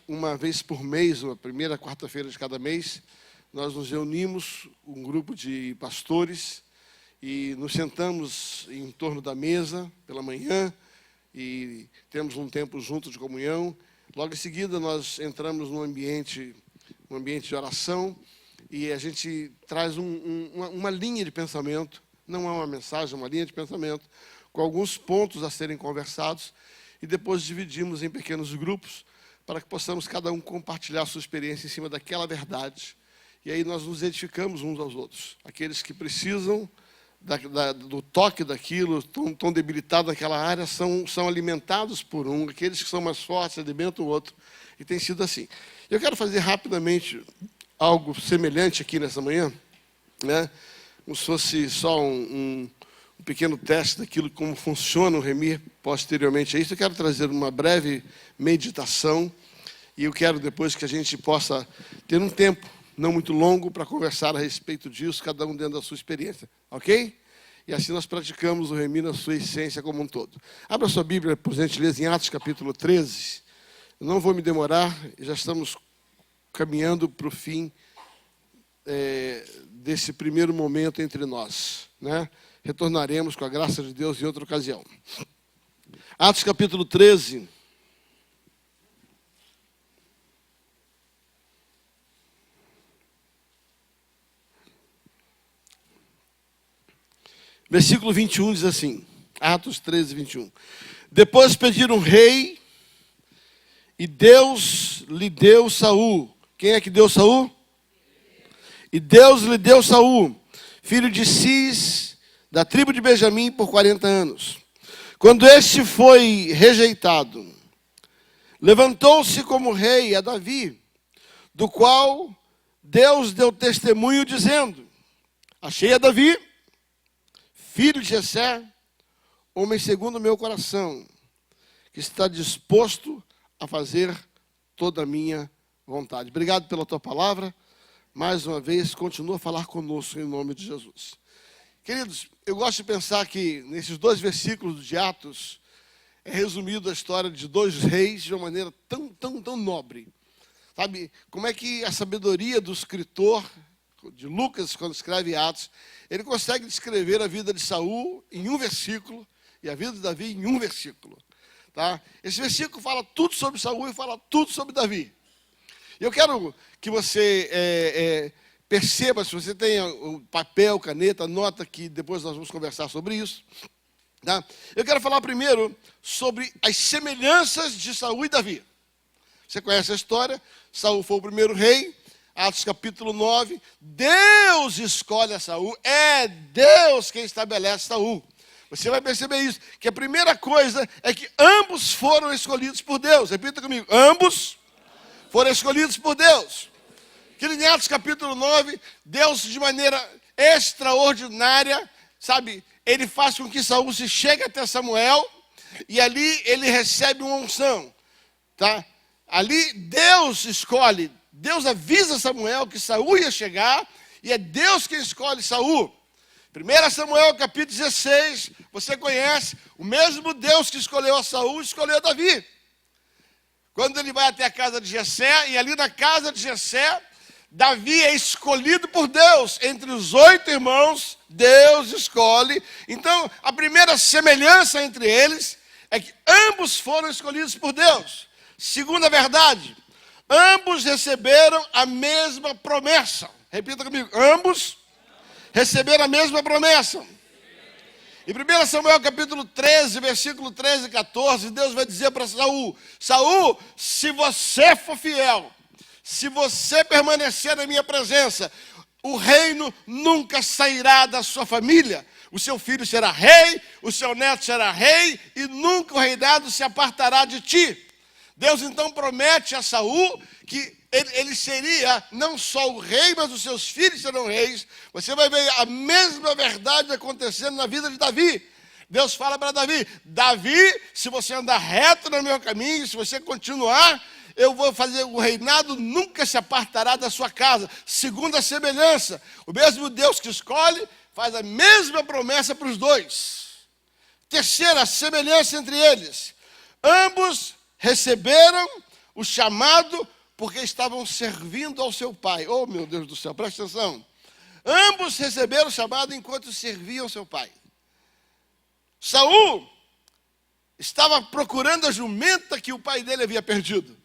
Uma vez por mês, na primeira quarta-feira de cada mês, nós nos reunimos, um grupo de pastores, e nos sentamos em torno da mesa pela manhã e temos um tempo junto de comunhão. Logo em seguida, nós entramos num ambiente de oração e a gente traz uma linha de pensamento, não é uma mensagem, é uma linha de pensamento, com alguns pontos a serem conversados e depois dividimos em pequenos grupos para que possamos cada um compartilhar a sua experiência em cima daquela verdade. E aí nós nos edificamos uns aos outros. Aqueles que precisam do toque daquilo, estão debilitados naquela área, são alimentados por um. Aqueles que são mais fortes alimentam o outro. E tem sido assim. Eu quero fazer rapidamente algo semelhante aqui nessa manhã, né? Como se fosse só um pequeno teste daquilo, como funciona o Remi posteriormente a isso. Eu quero trazer uma breve meditação e eu quero depois que a gente possa ter um tempo não muito longo para conversar a respeito disso, cada um dentro da sua experiência, ok? E assim nós praticamos o Remi na sua essência como um todo. Abra sua Bíblia, por gentileza, em Atos capítulo 13. Eu não vou me demorar, já estamos caminhando para o fim desse primeiro momento entre nós, né? Retornaremos, com a graça de Deus, em outra ocasião. Atos capítulo 13. Versículo 21 diz assim, Atos 13, 21. Depois pediram rei, e Deus lhe deu Saul. Quem é que deu Saul? E Deus lhe deu Saul, filho de Cis, da tribo de Benjamim, por 40 anos. Quando este foi rejeitado, levantou-se como rei a Davi, do qual Deus deu testemunho, dizendo: achei a Davi, filho de Jessé, homem segundo o meu coração, que está disposto a fazer toda a minha vontade. Obrigado pela tua palavra. Mais uma vez, continua a falar conosco em nome de Jesus. Queridos, eu gosto de pensar que nesses 2 versículos de Atos é resumido a história de 2 reis de uma maneira tão nobre. Sabe, como é que a sabedoria do escritor de Lucas, quando escreve Atos, ele consegue descrever a vida de Saul em 1 versículo e a vida de Davi em 1 versículo. Tá? Esse versículo fala tudo sobre Saul e fala tudo sobre Davi. Eu quero que você perceba, se você tem o papel, caneta, anota que depois nós vamos conversar sobre isso. Tá? Eu quero falar primeiro sobre as semelhanças de Saul e Davi. Você conhece a história? Saul foi o primeiro rei. Atos capítulo 9, Deus escolhe a Saul, é Deus quem estabelece Saul. Você vai perceber isso, que a primeira coisa é que ambos foram escolhidos por Deus. Repita comigo, ambos foram escolhidos por Deus. Que em Atos capítulo 9, Deus de maneira extraordinária, sabe, ele faz com que Saul se chegue até Samuel e ali ele recebe uma unção. Tá? Ali Deus escolhe, Deus avisa Samuel que Saul ia chegar, e é Deus quem escolhe Saul. 1 Samuel capítulo 16, você conhece, o mesmo Deus que escolheu a Saul, escolheu a Davi. Quando ele vai até a casa de Jessé, e ali na casa de Jessé, Davi é escolhido por Deus. Entre os 8 irmãos, Deus escolhe. Então, a primeira semelhança entre eles é que ambos foram escolhidos por Deus. Segunda verdade, ambos receberam a mesma promessa. Repita comigo, ambos receberam a mesma promessa. Em 1 Samuel capítulo 13, versículo 13 e 14, Deus vai dizer para Saul: Saul, se você for fiel, se você permanecer na minha presença, o reino nunca sairá da sua família. O seu filho será rei, o seu neto será rei, e nunca o reinado se apartará de ti. Deus então promete a Saul que ele seria não só o rei, mas os seus filhos serão reis. Você vai ver a mesma verdade acontecendo na vida de Davi. Deus fala para Davi: Davi, se você andar reto no meu caminho, se você continuar, eu vou fazer o reinado, nunca se apartará da sua casa. Segunda semelhança, o mesmo Deus que escolhe faz a mesma promessa para os dois. Terceira semelhança entre eles, ambos receberam o chamado porque estavam servindo ao seu pai. Oh, meu Deus do céu, presta atenção. Ambos receberam o chamado enquanto serviam ao seu pai. Saul estava procurando a jumenta que o pai dele havia perdido.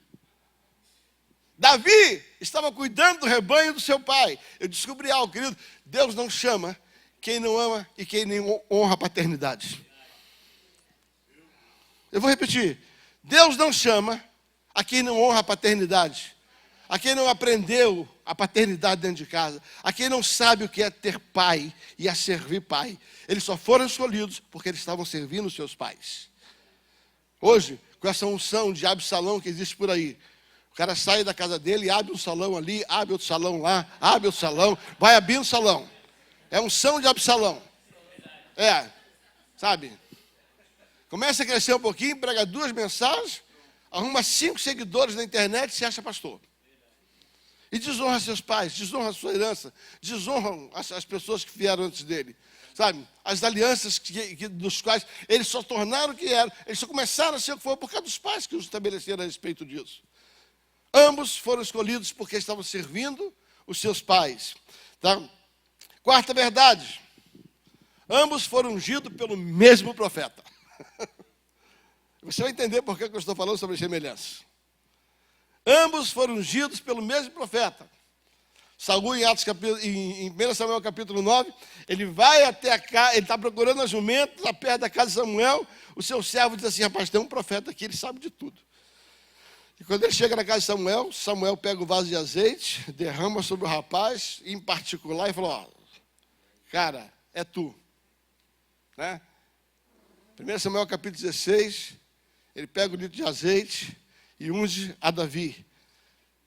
Davi estava cuidando do rebanho do seu pai. Eu descobri algo, querido. Deus não chama quem não ama e quem nem honra a paternidade. Eu vou repetir. Deus não chama a quem não honra a paternidade, a quem não aprendeu a paternidade dentro de casa, a quem não sabe o que é ter pai e a servir pai. Eles só foram escolhidos porque eles estavam servindo os seus pais. Hoje, com essa unção de Absalão que existe por aí, o cara sai da casa dele e abre um salão ali, abre outro salão lá, abre outro salão, vai abrindo salão. É unção de Absalão. Sabe? Começa a crescer um pouquinho, prega 2 mensagens, arruma 5 seguidores na internet e se acha pastor. E desonra seus pais, desonra a sua herança, desonra as pessoas que vieram antes dele. Sabe? As alianças dos quais eles só tornaram o que eram, eles só começaram a ser o que foram por causa dos pais que os estabeleceram a respeito disso. Ambos foram escolhidos porque estavam servindo os seus pais. Tá? Quarta verdade. Ambos foram ungidos pelo mesmo profeta. Você vai entender por que eu estou falando sobre semelhança. Ambos foram ungidos pelo mesmo profeta. Saul, em 1 Samuel capítulo 9, ele vai até a casa, ele está procurando a jumenta, está perto da casa de Samuel. O seu servo diz assim: rapaz, tem um profeta aqui, ele sabe de tudo. E quando ele chega na casa de Samuel, Samuel pega o vaso de azeite, derrama sobre o rapaz, em particular, e fala: ó, cara, é tu. Né? 1 Samuel capítulo 16, ele pega o litro de azeite e unge a Davi.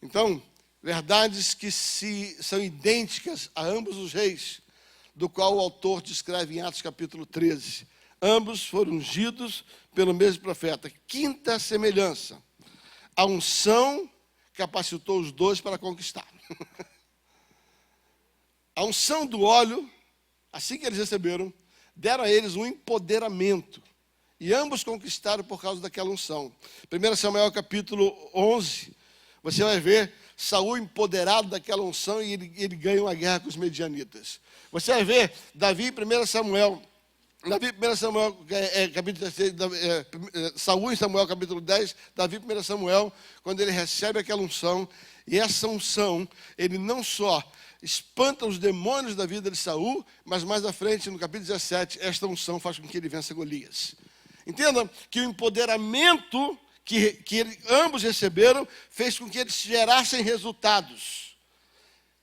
Então, verdades que são idênticas a ambos os reis, do qual o autor descreve em Atos capítulo 13. Ambos foram ungidos pelo mesmo profeta. Quinta semelhança: a unção capacitou os dois para conquistar. A unção do óleo, assim que eles receberam, deram a eles um empoderamento. E ambos conquistaram por causa daquela unção. 1 Samuel capítulo 11, você vai ver Saul empoderado daquela unção e ele ganha uma guerra com os medianitas. Você vai ver Davi em 1 Samuel, capítulo 16, Saul em Samuel capítulo 10, Davi em 1 Samuel, quando ele recebe aquela unção. E essa unção, ele não só espanta os demônios da vida de Saul, mas mais à frente, no capítulo 17, esta unção faz com que ele vença Golias. Entenda que o empoderamento que ambos receberam fez com que eles gerassem resultados.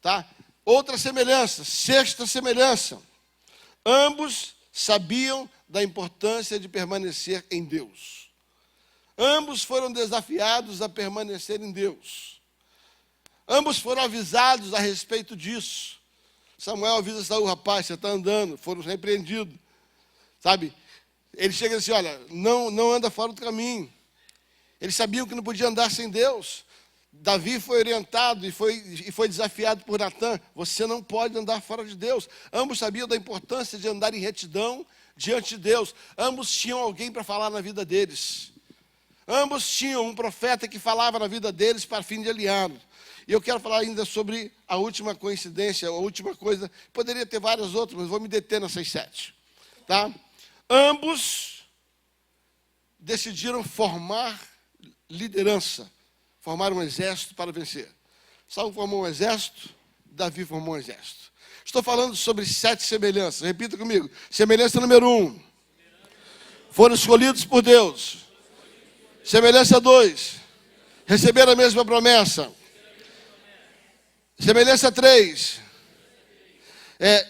Tá? Outra semelhança, sexta semelhança. Ambos sabiam da importância de permanecer em Deus. Ambos foram desafiados a permanecer em Deus. Ambos foram avisados a respeito disso. Samuel avisa Saul: rapaz, você está andando. Foram repreendidos. Sabe? Ele chega assim: olha, não anda fora do caminho. Eles sabiam que não podia andar sem Deus. Davi foi orientado e foi desafiado por Natã: você não pode andar fora de Deus. Ambos sabiam da importância de andar em retidão diante de Deus. Ambos tinham alguém para falar na vida deles. Ambos tinham um profeta que falava na vida deles para fim de aliá-los. E eu quero falar ainda sobre a última coincidência, a última coisa. Poderia ter várias outras, mas vou me deter nessas 7. Tá? Ambos decidiram formar liderança, formar um exército para vencer. Saul formou um exército, Davi formou um exército. Estou falando sobre 7 semelhanças. Repita comigo. Semelhança número 1. Foram escolhidos por Deus. Semelhança 2. Receberam a mesma promessa. Semelhança 3.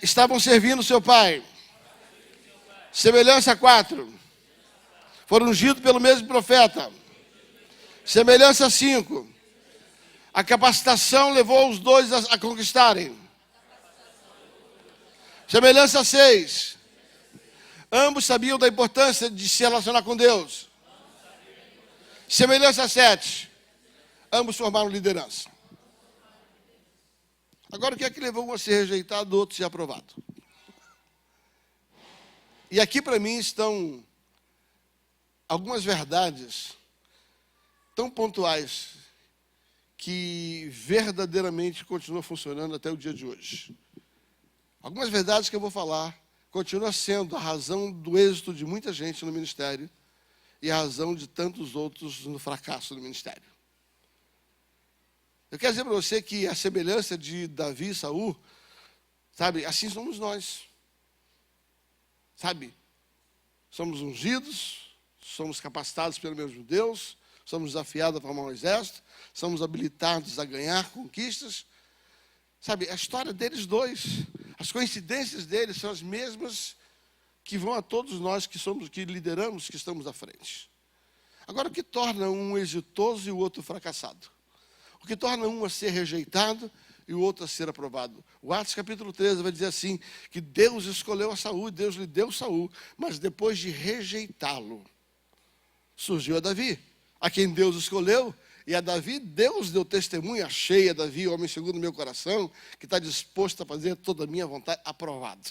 Estavam servindo seu pai. Semelhança 4. Foram ungidos pelo mesmo profeta. Semelhança 5. A capacitação levou os dois a conquistarem. Semelhança 6. Ambos sabiam da importância de se relacionar com Deus. Semelhança 7. Ambos formaram liderança. Agora, o que é que levou um a ser rejeitado, o outro a ser aprovado? E aqui, para mim, estão algumas verdades tão pontuais que verdadeiramente continua funcionando até o dia de hoje. Algumas verdades que eu vou falar continuam sendo a razão do êxito de muita gente no ministério e a razão de tantos outros no fracasso do ministério. Eu quero dizer para você que a semelhança de Davi e Saul, sabe, assim somos nós. Sabe, somos ungidos, somos capacitados pelo mesmo Deus, somos desafiados a formar um exército, somos habilitados a ganhar conquistas. Sabe, a história deles dois, as coincidências deles são as mesmas que vão a todos nós que lideramos, que estamos à frente. Agora, o que torna um exitoso e o outro fracassado? O que torna um a ser rejeitado e o outro a ser aprovado? O Atos capítulo 13 vai dizer assim, que Deus escolheu a Saul, Deus lhe deu Saul, mas depois de rejeitá-lo, surgiu a Davi, a quem Deus escolheu, e a Davi, Deus deu testemunha cheia, Davi, homem segundo o meu coração, que está disposto a fazer toda a minha vontade, aprovado.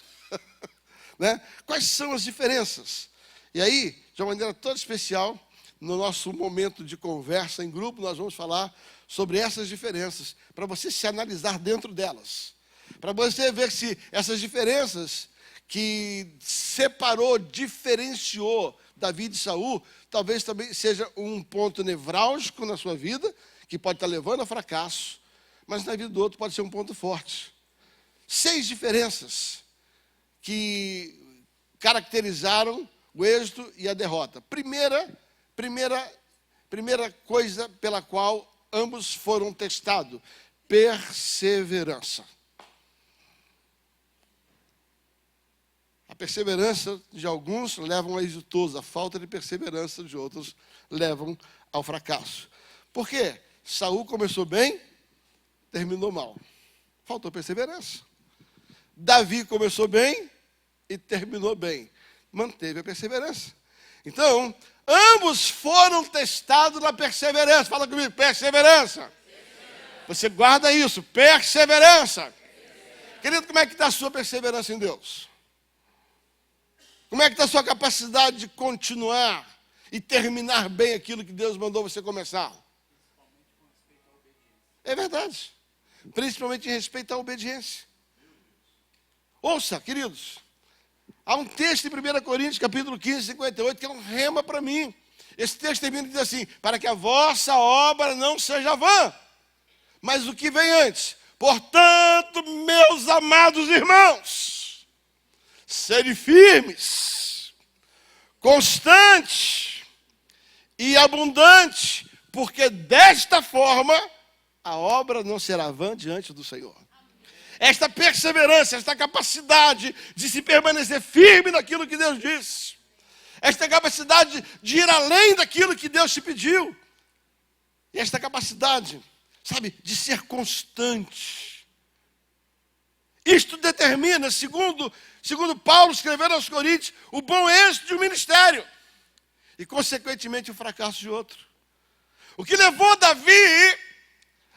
Né? Quais são as diferenças? E aí, de uma maneira toda especial, no nosso momento de conversa em grupo, nós vamos falar sobre essas diferenças, para você se analisar dentro delas, para você ver se essas diferenças que separou, diferenciou Davi de Saul, talvez também seja um ponto nevrálgico na sua vida, que pode estar levando a fracasso, mas na vida do outro pode ser um ponto forte. 6 diferenças que caracterizaram o êxito e a derrota. Primeira coisa pela qual ambos foram testados: perseverança. A perseverança de alguns levam ao exitoso, a falta de perseverança de outros levam ao fracasso. Por quê? Saul começou bem, terminou mal. Faltou perseverança. Davi começou bem e terminou bem. Manteve a perseverança. Então, ambos foram testados na perseverança. Fala comigo, perseverança. Você guarda isso, perseverança. Querido, como é que está a sua perseverança em Deus? Como é que está a sua capacidade de continuar e terminar bem aquilo que Deus mandou você começar? É verdade. Principalmente em respeito à obediência. Ouça, queridos. Há um texto em 1 Coríntios, capítulo 15, 58, que é um rema para mim. Esse texto termina e diz assim: para que a vossa obra não seja vã. Mas o que vem antes? Portanto, meus amados irmãos, sede firmes, constante e abundante, porque desta forma a obra não será vã diante do Senhor. Esta perseverança, esta capacidade de se permanecer firme naquilo que Deus disse, esta capacidade de ir além daquilo que Deus te pediu, e esta capacidade, sabe, de ser constante. Isto determina, segundo Paulo escrevendo aos Coríntios, o bom êxito de um ministério e, consequentemente, o fracasso de outro. O que levou Davi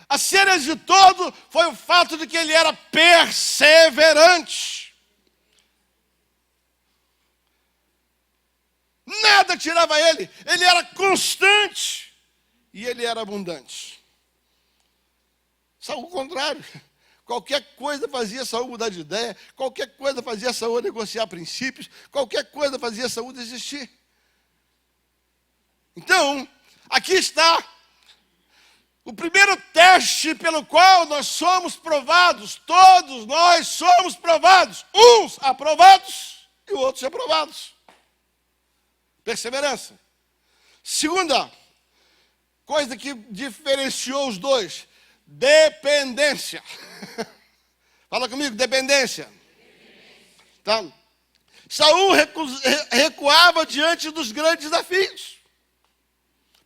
a ser exitoso foi o fato de que ele era perseverante. Nada tirava ele era constante e ele era abundante. Saul, o contrário. Qualquer coisa fazia Saul mudar de ideia, qualquer coisa fazia Saul negociar princípios, qualquer coisa fazia Saul desistir. Então, aqui está o primeiro teste pelo qual nós somos provados. Todos nós somos provados, uns aprovados e outros reprovados. Perseverança. Segunda coisa que diferenciou os dois: dependência. Fala comigo, dependência. Tá? Saul recuava diante dos grandes desafios.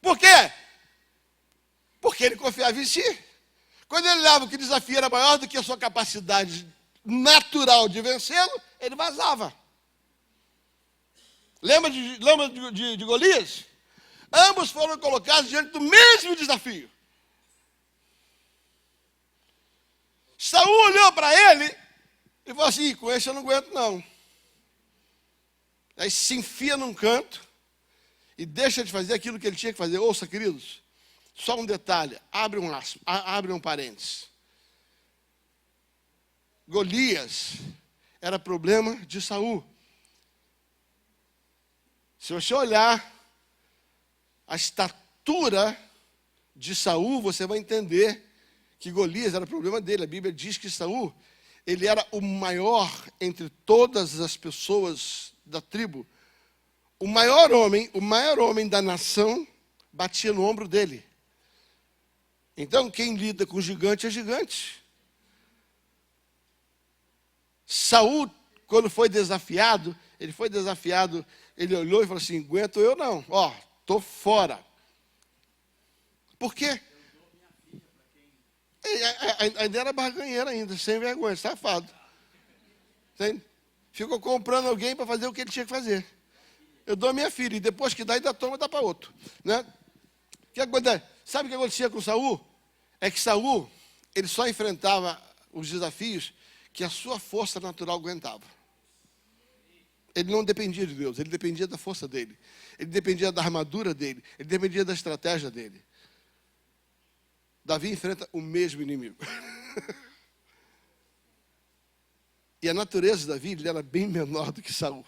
Por quê? Porque ele confiava em si. Quando ele olhava que o desafio era maior do que a sua capacidade natural de vencê-lo, ele vazava. Lembra de Golias? Ambos foram colocados diante do mesmo desafio. Saul olhou para ele e falou assim: com esse eu não aguento não. Aí se enfia num canto e deixa de fazer aquilo que ele tinha que fazer. Ouça, queridos, Só um detalhe, abre um parênteses. Golias era problema de Saul. Se você olhar a estatura de Saul, você vai entender que Golias era problema dele. A Bíblia diz que Saul, ele era o maior entre todas as pessoas da tribo. O maior homem da nação batia no ombro dele. Então, quem lida com gigante é gigante. Saul, quando foi desafiado, ele olhou e falou assim, aguento eu não, estou fora. Por quê? Ainda era barganheiro ainda, sem vergonha, safado. Entende? Ficou comprando alguém para fazer o que ele tinha que fazer. Eu dou a minha filha, e depois que dá, ainda toma, dá para outro. Né? Sabe o que acontecia com Saul? É que Saul, ele só enfrentava os desafios que a sua força natural aguentava. Ele não dependia de Deus, ele dependia da força dele. Ele dependia da armadura dele, ele dependia da estratégia dele. Davi enfrenta o mesmo inimigo. E a natureza de Davi, ele era bem menor do que Saul.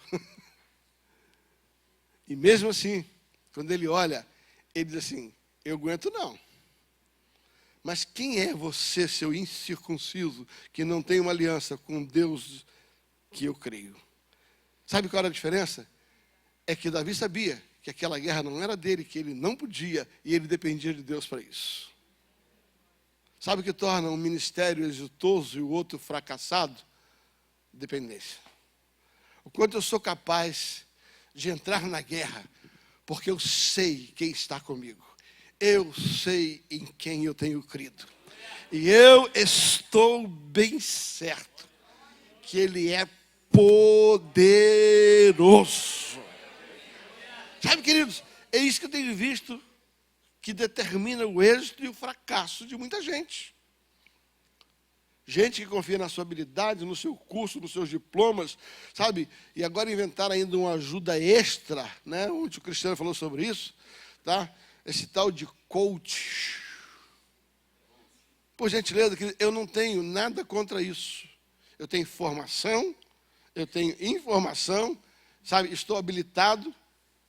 E mesmo assim, quando ele olha, ele diz assim, eu aguento não. Mas quem é você, seu incircunciso, que não tem uma aliança com Deus que eu creio? Sabe qual era a diferença? É que Davi sabia que aquela guerra não era dele, que ele não podia, e ele dependia de Deus para isso. Sabe o que torna um ministério exitoso e o outro fracassado? Dependência. O quanto eu sou capaz de entrar na guerra, porque eu sei quem está comigo. Eu sei em quem eu tenho crido. E eu estou bem certo que Ele é poderoso. Sabe, queridos, é isso que eu tenho visto que determina o êxito e o fracasso de muita gente. Gente que confia na sua habilidade, no seu curso, nos seus diplomas, sabe? E agora inventaram ainda uma ajuda extra, né? Ontem o Cristiano falou sobre isso, tá? Esse tal de coach. Por gentileza, eu não tenho nada contra isso. Eu tenho formação, eu tenho informação, sabe? Estou habilitado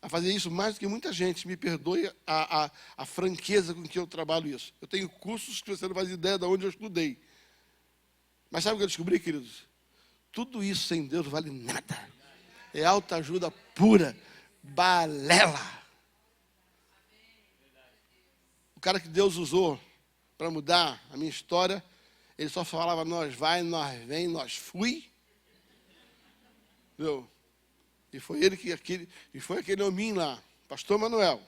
a fazer isso mais do que muita gente. Me perdoe a franqueza com que eu trabalho isso. Eu tenho cursos que você não faz ideia de onde eu estudei. Mas sabe o que eu descobri, queridos? Tudo isso sem Deus não vale nada. É autoajuda pura, balela. O cara que Deus usou para mudar a minha história, ele só falava, nós vai, nós vem, nós fui. Viu? E foi aquele hominho lá, pastor Manuel.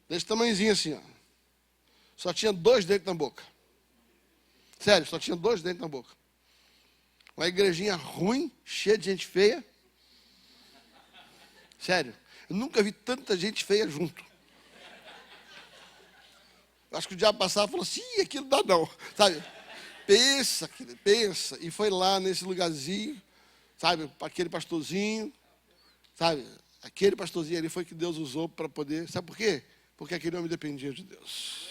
Desse tamanhozinho assim, ó. Só tinha 2 dentes na boca. Sério, só tinha 2 dentes na boca. Uma igrejinha ruim, cheia de gente feia. Sério, eu nunca vi tanta gente feia junto. Acho que o diabo passava e falou assim, aquilo não dá não. Sabe? Pensa, querido, pensa. E foi lá nesse lugarzinho, sabe, aquele pastorzinho, sabe? Aquele pastorzinho ali foi que Deus usou para poder. Sabe por quê? Porque aquele homem dependia de Deus.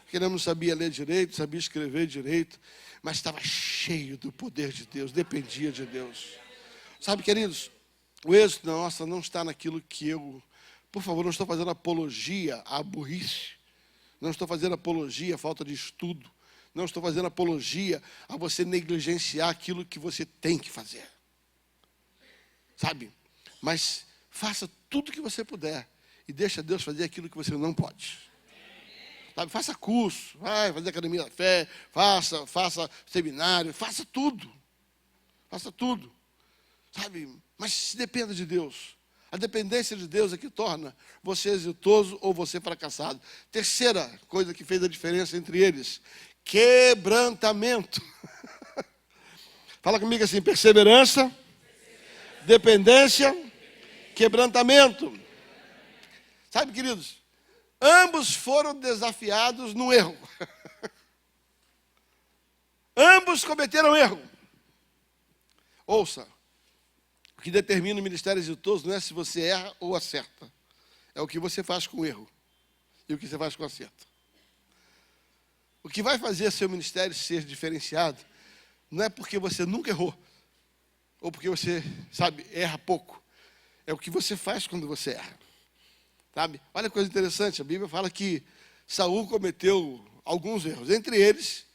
Aquele homem não sabia ler direito, sabia escrever direito, mas estava cheio do poder de Deus, dependia de Deus. Sabe, queridos, o êxito nossa não está naquilo que eu... Por favor, não estou fazendo apologia à burrice. Não estou fazendo apologia à falta de estudo. Não estou fazendo apologia a você negligenciar aquilo que você tem que fazer. Sabe? Mas faça tudo o que você puder e deixa Deus fazer aquilo que você não pode. Sabe? Faça curso, vai fazer academia da fé, faça seminário, faça tudo. Faça tudo. Sabe? Mas dependa de Deus. A dependência de Deus é que torna você exitoso ou você fracassado. Terceira coisa que fez a diferença entre eles, quebrantamento. Fala comigo assim, perseverança, dependência, quebrantamento. Sabe, queridos, ambos foram desafiados no erro. Ambos cometeram erro. Ouça, o que determina o ministério exitoso não é se você erra ou acerta. É o que você faz com o erro. e o que você faz com acerto. O que vai fazer seu ministério ser diferenciado não é porque você nunca errou, ou porque você, erra pouco. É o que você faz quando você erra. Sabe? Olha que coisa interessante, a Bíblia fala que Saul cometeu alguns erros. Entre eles,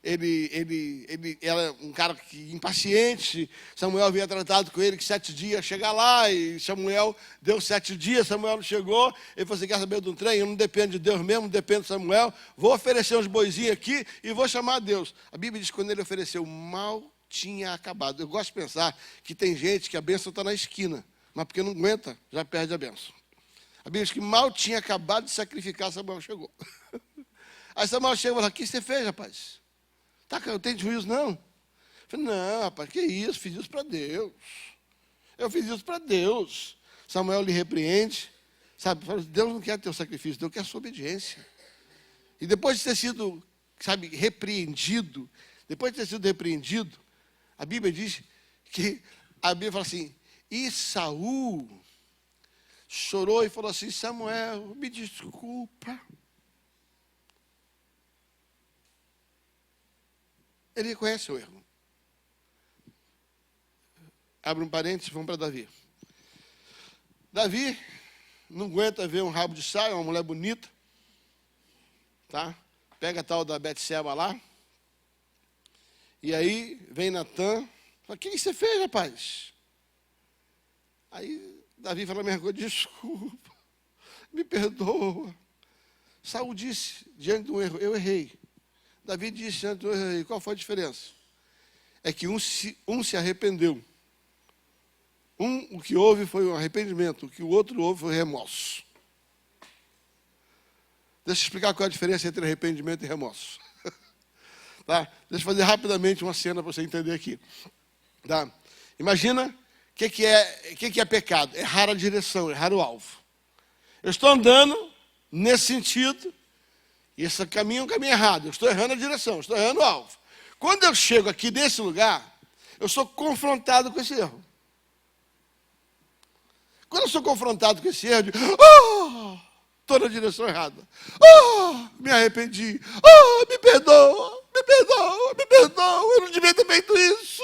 ele era um cara impaciente. Samuel havia tratado com ele que 7 dias chegar lá, e Samuel deu 7 dias, Samuel não chegou. Ele falou: você quer saber de um trem? Eu não dependo de Deus mesmo, não dependo de Samuel. Vou oferecer uns boizinhos aqui e vou chamar a Deus. A Bíblia diz que quando ele ofereceu, mal tinha acabado. Eu gosto de pensar que tem gente que a bênção está na esquina, mas porque não aguenta, já perde a bênção. A Bíblia diz que mal tinha acabado de sacrificar, Samuel chegou. Aí Samuel chegou e falou: o que você fez, rapaz? Eu tenho juízo, não? Eu falei: não, rapaz, que isso? Fiz isso para Deus. Eu fiz isso para Deus. Samuel lhe repreende. Deus não quer teu sacrifício, Deus quer a sua obediência. E depois de ter sido, repreendido, a Bíblia diz que, a Bíblia fala assim, e Saul chorou e falou assim: Samuel, me desculpa. Ele reconhece o erro. Abre um parênteses, vamos para Davi. Davi não aguenta ver um rabo de saia, uma mulher bonita, tá? Pega a tal da Betseba lá. E aí vem Natan, fala: o que você fez, rapaz? Aí Davi fala: minha coisa, desculpa, me perdoa. Saul disse diante do erro: eu errei. Davi disse diante do erro: qual foi a diferença? É que um se arrependeu. O que houve foi um arrependimento, o que o outro houve foi remorso. Deixa eu explicar qual é a diferença entre arrependimento e remorso. Tá? Deixa eu fazer rapidamente uma cena para você entender aqui. Tá? Imagina o que é pecado? Errar a direção, errar o alvo. Eu estou andando nesse sentido, e esse caminho é um caminho errado. Eu estou errando a direção, estou errando o alvo. Quando eu chego aqui nesse lugar, eu sou confrontado com esse erro. Quando eu sou confrontado com esse erro, eu digo: estou na direção errada. Me arrependi. Me perdoa, me perdoa, me perdoa. Eu não devia ter feito isso.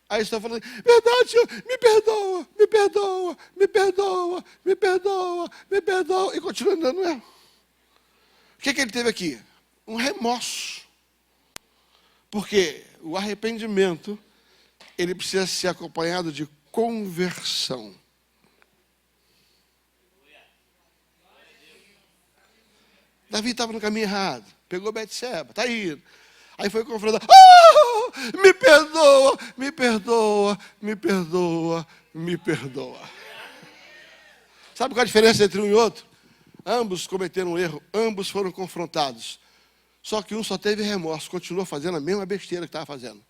Aí está falando: verdade, Senhor, me perdoa, me perdoa, me perdoa, me perdoa, me perdoa. E continua andando erro. O que ele teve aqui? Um remorso. Porque o arrependimento, ele precisa ser acompanhado de conversão. Davi estava no caminho errado, pegou Betseba, está aí. Aí foi confrontado: me perdoa, me perdoa, me perdoa, me perdoa. Sabe qual a diferença entre um e outro? Ambos cometeram um erro, ambos foram confrontados. Só que um só teve remorso, continuou fazendo a mesma besteira que estava fazendo.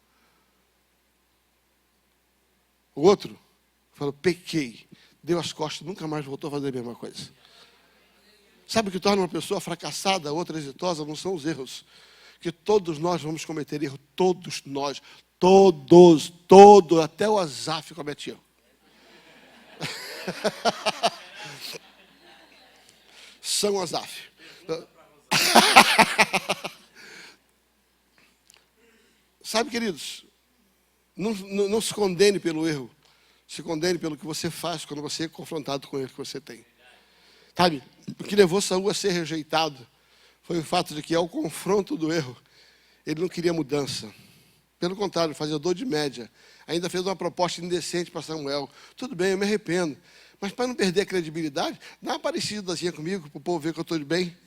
O outro falou: pequei, deu as costas, nunca mais voltou a fazer a mesma coisa. Sabe o que torna uma pessoa fracassada, outra exitosa? Não são os erros. Que todos nós vamos cometer erro, todos nós, todos, até o Asaf comete erro. São Asaf. Sabe, queridos, não se condene pelo erro, se condene pelo que você faz quando você é confrontado com o erro que você tem. Sabe, o que levou Saul a ser rejeitado foi o fato de que, ao confronto do erro, ele não queria mudança. Pelo contrário, fazedor de média. Ainda fez uma proposta indecente para Samuel. Tudo bem, eu me arrependo. Mas para não perder a credibilidade, dá uma parecidazinha comigo, para o povo ver que eu estou de bem.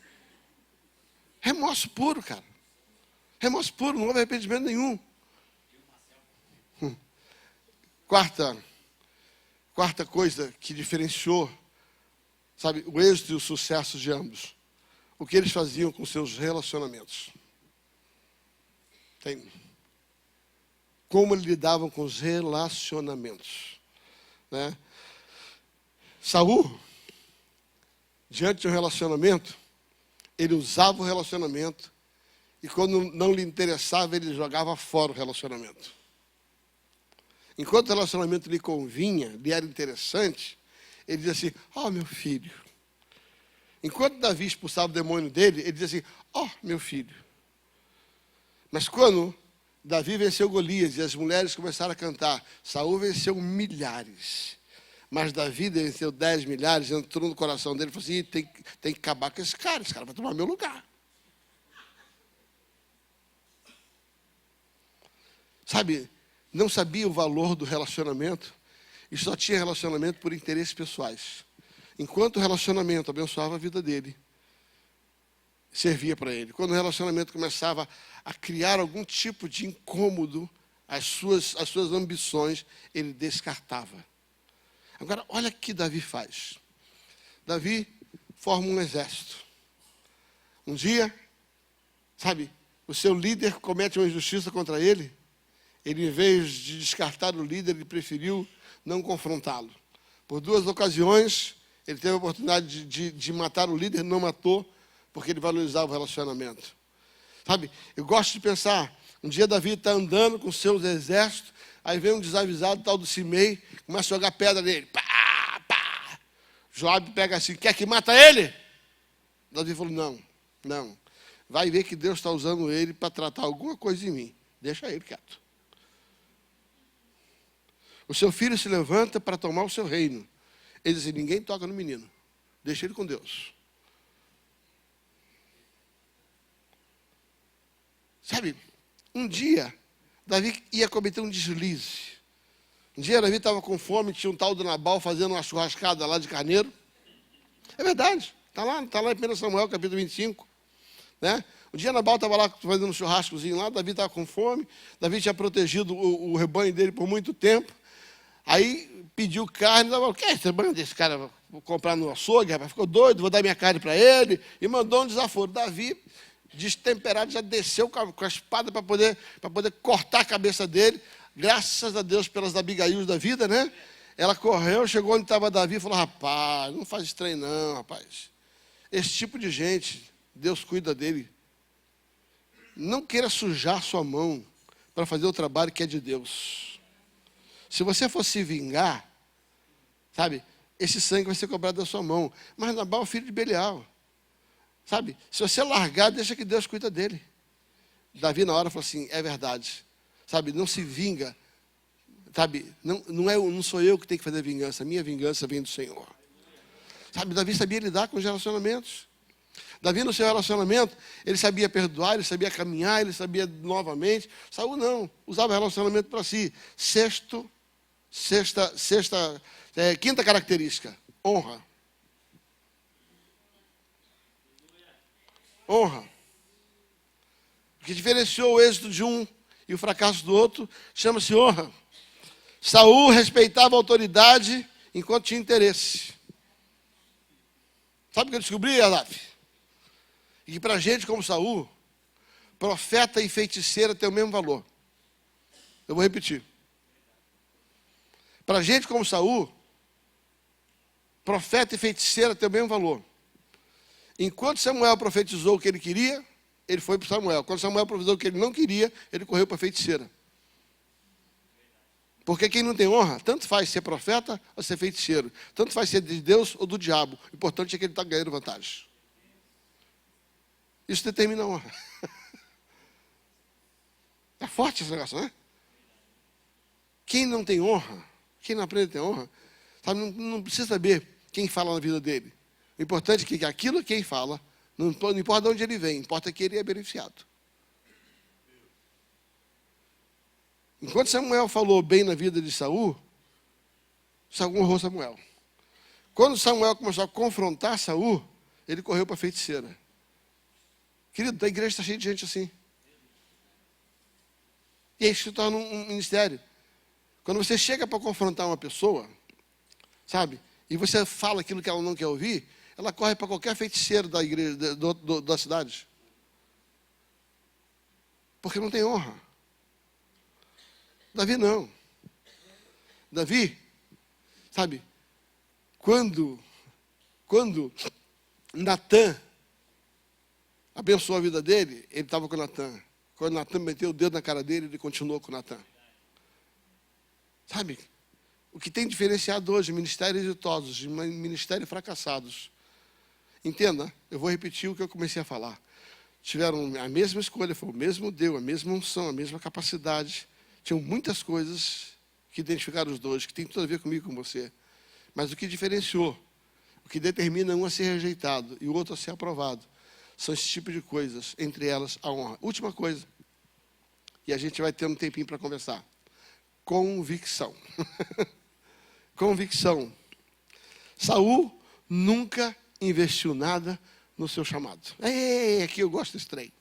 Remorso puro, cara. Remorso puro, não houve arrependimento nenhum. Quarta coisa que diferenciou, o êxito e o sucesso de ambos. O que eles faziam com seus relacionamentos. Como eles lidavam com os relacionamentos. Né? Saul, diante de um relacionamento, ele usava o relacionamento, e quando não lhe interessava, ele jogava fora o relacionamento. Enquanto o relacionamento lhe convinha, lhe era interessante, ele diz assim, meu filho. Enquanto Davi expulsava o demônio dele, ele diz assim, meu filho. Mas quando Davi venceu Golias e as mulheres começaram a cantar, Saul venceu milhares. Mas Davi venceu 10 milhares, entrou no coração dele e falou assim, tem que acabar com esse cara vai tomar meu lugar. Sabe, não sabia o valor do relacionamento e só tinha relacionamento por interesses pessoais. Enquanto o relacionamento abençoava a vida dele, servia para ele. Quando o relacionamento começava a criar algum tipo de incômodo, as suas ambições, ele descartava. Agora, olha o que Davi faz. Davi forma um exército. Um dia, sabe, o seu líder comete uma injustiça contra ele. Ele, em vez de descartar o líder, ele preferiu não confrontá-lo. Por 2 ocasiões, ele teve a oportunidade de matar o líder, não matou, porque ele valorizava o relacionamento. Sabe, eu gosto de pensar, um dia Davi está andando com seus exércitos, aí vem um desavisado, tal do Simei, começa a jogar pedra nele. Pá, pá. Joabe pega assim, quer que mata ele? Davi falou, não. Vai ver que Deus está usando ele para tratar alguma coisa em mim. Deixa ele quieto. O seu filho se levanta para tomar o seu reino. Ele diz assim, ninguém toca no menino. Deixa ele com Deus. Sabe, um dia, Davi ia cometer um deslize. Um dia, Davi estava com fome, tinha um tal do Nabal fazendo uma churrascada lá de carneiro. É verdade, está lá em 1 Samuel, capítulo 25. Né? Um dia, Nabal estava lá fazendo um churrascozinho lá, Davi estava com fome, Davi tinha protegido o rebanho dele por muito tempo. Aí pediu carne, Nabal, quer você manda esse cara vou comprar no açougue, rapaz, ficou doido, vou dar minha carne para ele. E mandou um desaforo. Davi, destemperado, já desceu com a espada para poder cortar a cabeça dele. Graças a Deus pelas Abigail da vida, né? Ela correu, chegou onde estava Davi e falou, rapaz, não faz estranho não, rapaz. Esse tipo de gente, Deus cuida dele. Não queira sujar sua mão para fazer o trabalho que é de Deus. Se você for se vingar, sabe, esse sangue vai ser cobrado da sua mão. Mas Nabal é filho de Belial. Sabe, se você largar, deixa que Deus cuida dele. Davi na hora falou assim, é verdade. Sabe, não se vinga. Sabe, não sou eu que tenho que fazer vingança. A minha vingança vem do Senhor. Sabe, Davi sabia lidar com os relacionamentos. Davi no seu relacionamento, ele sabia perdoar, ele sabia caminhar, ele sabia novamente. Saul não, usava relacionamento para si. Quinta característica, honra. Honra. O que diferenciou o êxito de um e o fracasso do outro chama-se honra. Saul respeitava a autoridade enquanto tinha interesse. Sabe o que eu descobri, Adaf? E que para gente como Saul, profeta e feiticeira têm o mesmo valor. Eu vou repetir. Para gente como Saul, profeta e feiticeira têm o mesmo valor. Enquanto Samuel profetizou o que ele queria, ele foi para Samuel. Quando Samuel profetizou o que ele não queria, ele correu para a feiticeira. Porque quem não tem honra, tanto faz ser profeta ou ser feiticeiro. Tanto faz ser de Deus ou do diabo. O importante é que ele está ganhando vantagem. Isso determina a honra. É forte esse negócio, né? Quem não tem honra, quem não aprende a ter honra, sabe, não precisa saber quem fala na vida dele. O importante é que aquilo que quem fala, não importa de onde ele vem, importa que ele é beneficiado. Enquanto Samuel falou bem na vida de Saul, Saul honrou Samuel. Quando Samuel começou a confrontar Saul, ele correu para a feiticeira. Querido, a igreja está cheia de gente assim. E aí se torna um ministério. Quando você chega para confrontar uma pessoa, sabe, e você fala aquilo que ela não quer ouvir, ela corre para qualquer feiticeiro da igreja, da cidade. Porque não tem honra. Davi não. Davi, sabe, quando Natã abençoou a vida dele, ele estava com Natã. Quando Natã meteu o dedo na cara dele, ele continuou com Natã. Sabe, O que tem diferenciado hoje ministérios exitosos de ministérios fracassados. Entenda, eu vou repetir o que eu comecei a falar. Tiveram a mesma escolha, foi o mesmo Deus, a mesma unção, a mesma capacidade. Tinham muitas coisas que identificaram os dois, que tem tudo a ver comigo e com você. Mas o que diferenciou, o que determina um a ser rejeitado e o outro a ser aprovado, são esse tipo de coisas, entre elas a honra. Última coisa, e a gente vai ter um tempinho para conversar. Convicção. Convicção. Saul nunca investiu nada no seu chamado. Aqui eu gosto desse trem.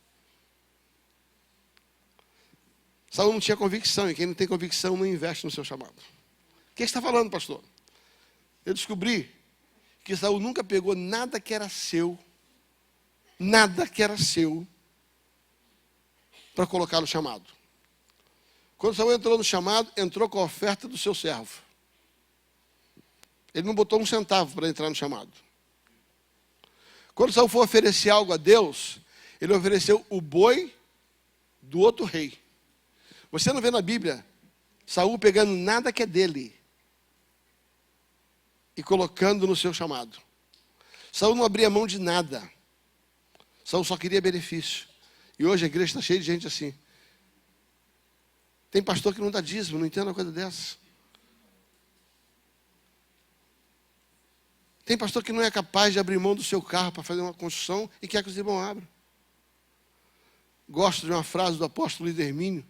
Saul não tinha convicção, e quem não tem convicção não investe no seu chamado. O que você está falando, pastor? Eu descobri que Saul nunca pegou nada que era seu, para colocar no chamado. Quando Saul entrou no chamado, entrou com a oferta do seu servo. Ele não botou um centavo para entrar no chamado. Quando Saul foi oferecer algo a Deus, ele ofereceu o boi do outro rei. Você não vê na Bíblia Saul pegando nada que é dele e colocando no seu chamado. Saul não abria mão de nada. Saul só queria benefício. E hoje a igreja está cheia de gente assim. Tem pastor que não dá dízimo, não entende uma coisa dessa. Tem pastor que não é capaz de abrir mão do seu carro para fazer uma construção e quer que os irmãos abram. Gosto de uma frase do apóstolo Luiz Hermínio.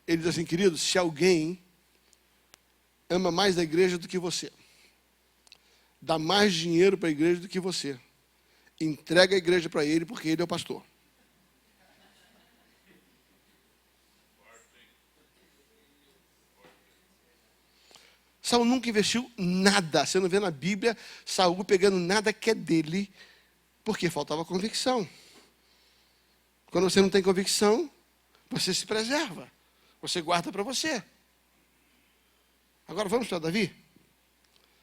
Ele diz assim, querido, se alguém ama mais a igreja do que você, dá mais dinheiro para a igreja do que você, entrega a igreja para ele porque ele é o pastor. Saul nunca investiu nada. Você não vê na Bíblia Saul pegando nada que é dele, porque faltava convicção. Quando você não tem convicção, você se preserva. Você guarda para você. Agora vamos para Davi.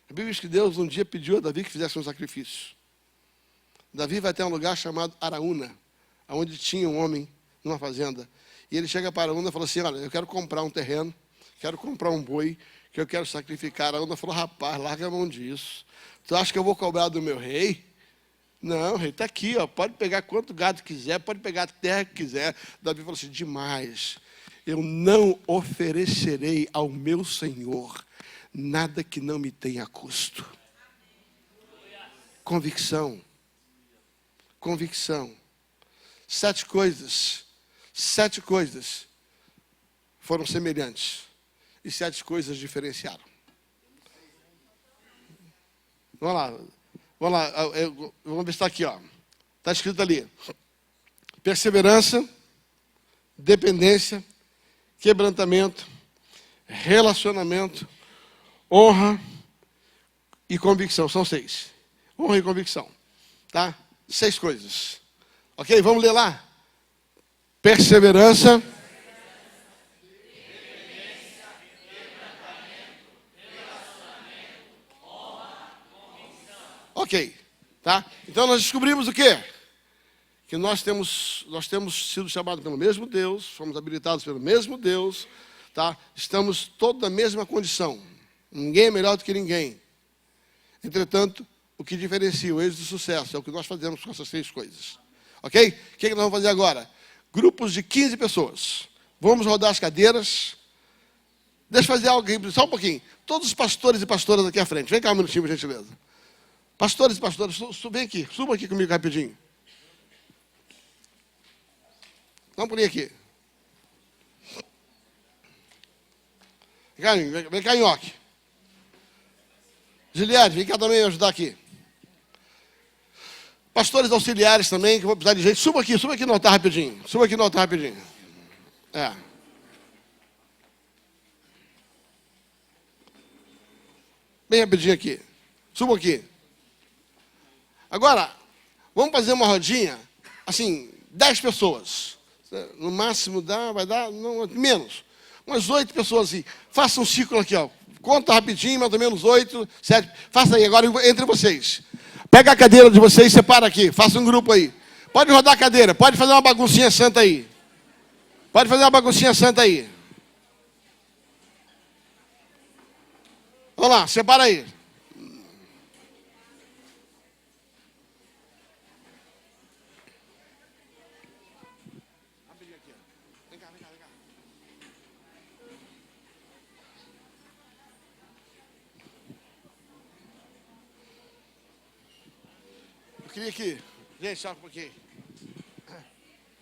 A Bíblia diz que Deus um dia pediu a Davi que fizesse um sacrifício. Davi vai até um lugar chamado Araúna, onde tinha um homem numa fazenda. E ele chega para Araúna e fala assim, olha, eu quero comprar um terreno, quero comprar um boi, que eu quero sacrificar. A Araúna falou, rapaz, larga a mão disso. Tu acha que eu vou cobrar do meu rei? Não, rei, está aqui, ó, pode pegar quanto gado quiser, pode pegar a terra que quiser. Davi falou assim, demais. Eu não oferecerei ao meu Senhor nada que não me tenha custo. Convicção. Convicção. 7 coisas foram semelhantes. E 7 coisas diferenciaram. Vamos lá. Vamos ver se está aqui, ó. Está escrito ali. Perseverança, dependência, quebrantamento, relacionamento, honra e convicção. São 6. Honra e convicção. Tá? 6 coisas. Ok? Vamos ler lá. Perseverança. Ok, tá? Então nós descobrimos o quê? Que nós temos sido chamados pelo mesmo Deus, fomos habilitados pelo mesmo Deus, tá? Estamos todos na mesma condição. Ninguém é melhor do que ninguém. Entretanto, o que diferencia o êxito do sucesso é o que nós fazemos com essas 6 coisas. Ok? O que nós vamos fazer agora? Grupos de 15 pessoas. Vamos rodar as cadeiras. Deixa eu fazer algo aqui, só um pouquinho. Todos os pastores e pastoras aqui à frente. Vem cá um minutinho, por gentileza. Pastores e pastoras, vem aqui, suba aqui comigo rapidinho. Dá um pulinho aqui. Vem cá, Nhoque. Giliade, vem cá também ajudar aqui. Pastores auxiliares também, que eu vou precisar de gente. Suba aqui no altar rapidinho. É. Bem rapidinho aqui. Suba aqui. Agora, vamos fazer uma rodinha, assim, 10 pessoas. No máximo vai dar, não, menos. Umas 8 pessoas assim. Faça um círculo aqui, ó. Conta rapidinho, mais ou menos 8, 7. Faça aí, agora entre vocês. Pega a cadeira de vocês e separa aqui. Faça um grupo aí. Pode rodar a cadeira, pode fazer uma baguncinha santa aí. Vamos lá, separa aí. Vem cá, vem cá, vem cá. Eu queria que... Gente, só um pouquinho.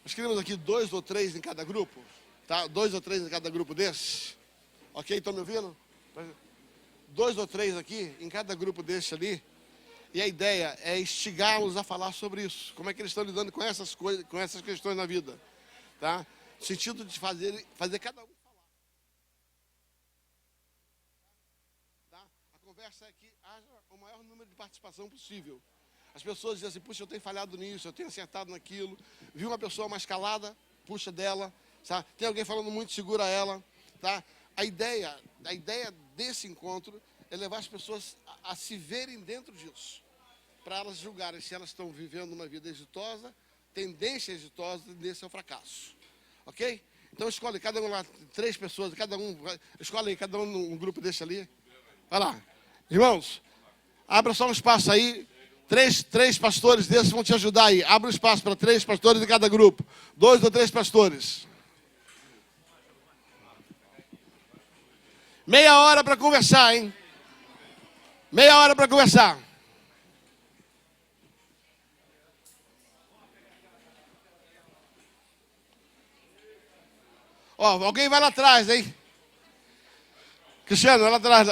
Nós queremos aqui 2 ou 3 em cada grupo. Tá? 2 ou 3 em cada grupo desse. Ok? Estão me ouvindo? 2 ou 3 aqui, em cada grupo desse ali. E a ideia é instigá-los a falar sobre isso. Como é que eles estão lidando com essas coisas, com essas questões na vida. Tá? No sentido de fazer cada um falar. Tá? A conversa é que haja o maior número de participação possível. As pessoas dizem assim, puxa, eu tenho falhado nisso, eu tenho acertado naquilo. Vi uma pessoa mais calada, puxa dela. Sabe? Tem alguém falando muito, segura ela. Tá? A ideia desse encontro é levar as pessoas a se verem dentro disso. Para elas julgarem se elas estão vivendo uma vida exitosa, tendência exitosa, tendência ao fracasso. Ok? Então escolhe cada um lá, 3 pessoas, cada um, escolhe aí, cada um num grupo desse ali. Vai lá. Irmãos, abra só um espaço aí. 3 pastores desses vão te ajudar aí. Abra um espaço para 3 pastores de cada grupo. 2 ou 3 pastores. Meia hora para conversar, hein? Meia hora para conversar. Ó, alguém vai lá atrás, hein? Cristiano, vai lá atrás.